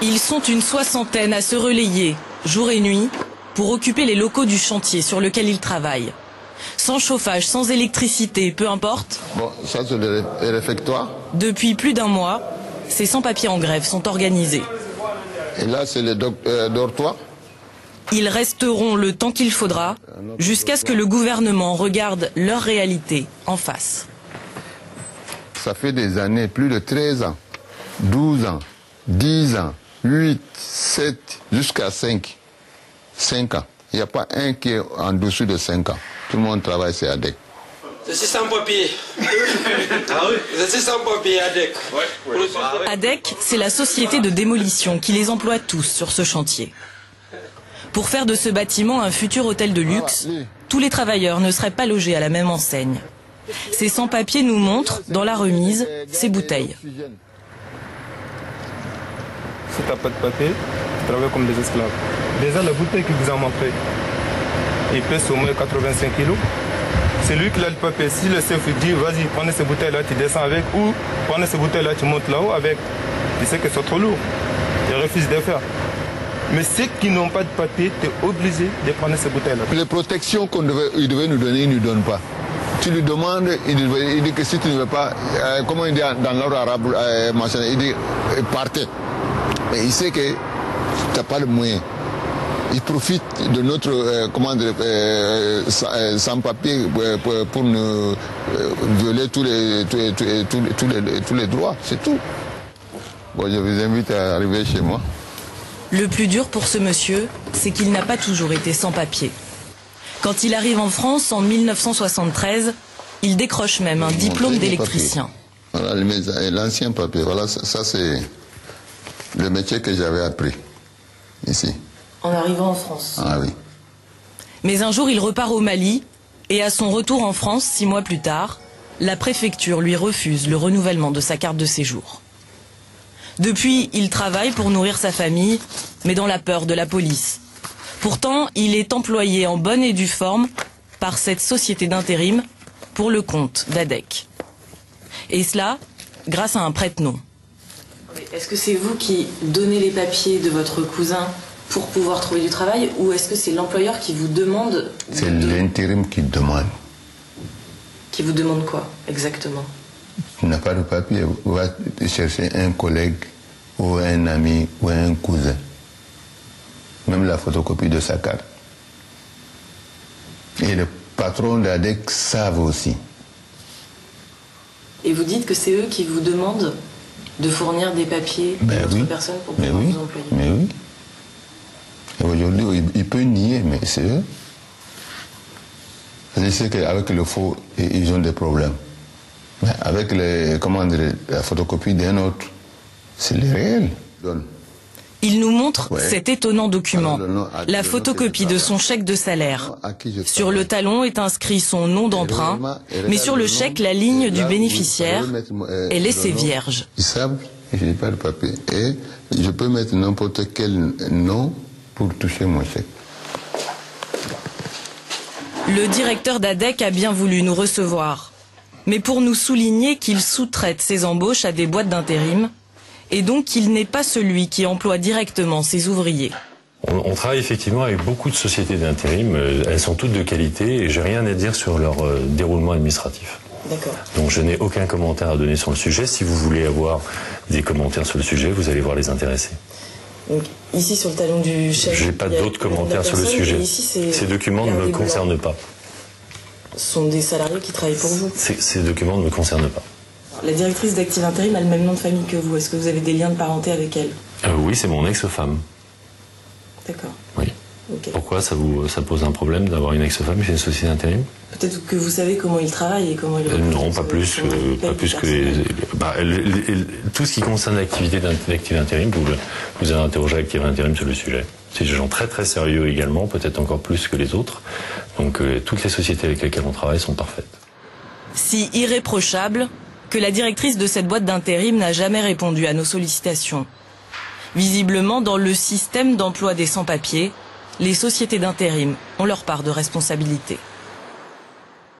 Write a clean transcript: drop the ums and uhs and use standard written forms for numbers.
Ils sont une soixantaine à se relayer, jour et nuit, pour occuper les locaux du chantier sur lequel ils travaillent. Sans chauffage, sans électricité, peu importe. Bon, ça c'est le réfectoire. Depuis plus d'un mois, ces sans-papiers en grève sont organisés. Et là c'est le dortoir. Ils resteront le temps qu'il faudra, jusqu'à ce que le gouvernement regarde leur réalité en face. Ça fait des années, plus de 13 ans, 12 ans, 10 ans, 8, 7, jusqu'à 5. 5 ans. Il n'y a pas un qui est en dessous de 5 ans. Tout le monde travaille, c'est ADEC. Je suis sans papier. Ah oui? Je suis sans papier, ADEC. ADEC, c'est la société de démolition qui les emploie tous sur ce chantier. Pour faire de ce bâtiment un futur hôtel de luxe, tous les travailleurs ne seraient pas logés à la même enseigne. Ces sans-papiers nous montrent, dans la remise, ces bouteilles. Si tu n'as pas de papier, tu travailles comme des esclaves. Déjà, la bouteille que vous en montrez, il pèse au moins 85 kilos. C'est lui qui a le papier. Si le chef dit, vas-y, prenez ces bouteilles-là, tu descends avec, ou prenez ces bouteilles-là, tu montes là-haut avec, tu sais que c'est trop lourd. Il refuse de faire. Mais ceux qui n'ont pas de papier, tu es obligé de prendre ces bouteilles-là. Les protections qu'il devait nous donner, il ne nous donne pas. Tu lui demandes, il dit que si tu ne veux pas, comment il dit dans l'ordre arabe, il dit partez. Mais il sait que tu n'as pas le moyen. Il profite de notre sans-papier pour nous violer tous les droits, c'est tout. Bon, je vous invite à arriver chez moi. Le plus dur pour ce monsieur, c'est qu'il n'a pas toujours été sans papier. Quand il arrive en France en 1973, il décroche même un diplôme d'électricien. Voilà l'ancien papier. Voilà, ça c'est le métier que j'avais appris ici. En arrivant en France. Ah oui. Mais un jour, il repart au Mali et à son retour en France, 6 mois plus tard, la préfecture lui refuse le renouvellement de sa carte de séjour. Depuis, il travaille pour nourrir sa famille, mais dans la peur de la police. Pourtant, il est employé en bonne et due forme par cette société d'intérim pour le compte d'ADEC. Et cela, grâce à un prête-nom. Est-ce que c'est vous qui donnez les papiers de votre cousin pour pouvoir trouver du travail, ou est-ce que c'est l'employeur qui vous demande... C'est l'intérim qui demande. Qui vous demande quoi, exactement? Tu n'as pas de papier, va chercher un collègue ou un ami ou un cousin. Même la photocopie de sa carte. Et le patron d'ADEC savent aussi. Et vous dites que c'est eux qui vous demandent de fournir des papiers à d'autres personnes pour pouvoir vous employer? Mais oui. Et aujourd'hui, il peut nier, mais c'est eux. Je sais qu'avec le faux, ils ont des problèmes. Mais avec la photocopie d'un autre, c'est le réel. Il nous montre cet étonnant document, la photocopie de son chèque de salaire. Sur le talon est inscrit son nom d'emprunt, mais sur le chèque, la ligne du bénéficiaire est laissée vierge. Ils savent que je n'ai pas de papier. Et je peux mettre n'importe quel nom pour toucher mon chèque. Le directeur d'ADEC a bien voulu nous recevoir, mais pour nous souligner qu'il sous-traite ses embauches à des boîtes d'intérim, et donc qu'il n'est pas celui qui emploie directement ses ouvriers. On travaille effectivement avec beaucoup de sociétés d'intérim, elles sont toutes de qualité et j'ai rien à dire sur leur déroulement administratif. D'accord. Donc je n'ai aucun commentaire à donner sur le sujet. Si vous voulez avoir des commentaires sur le sujet, vous allez voir les intéressés. Donc, ici sur le talon du chèque... Je n'ai pas d'autres commentaires sur le sujet. Ici, ces documents ne me concernent pas. Ce sont des salariés qui travaillent pour vous? Ces documents ne me concernent pas. La directrice d'Active Intérim a le même nom de famille que vous. Est-ce que vous avez des liens de parenté avec elle? Oui, c'est mon ex-femme. D'accord. Oui. Okay. Pourquoi ça pose un problème d'avoir une ex-femme chez une société d'intérim? Peut-être que vous savez comment il travaille et comment il... Non, pas plus que tout ce qui concerne l'activité d'Active Intérim, vous allez interroger Active Intérim sur le sujet. C'est des gens très très sérieux également, peut-être encore plus que les autres. Donc toutes les sociétés avec lesquelles on travaille sont parfaites. Si irréprochable que la directrice de cette boîte d'intérim n'a jamais répondu à nos sollicitations. Visiblement, dans le système d'emploi des sans-papiers, les sociétés d'intérim ont leur part de responsabilité.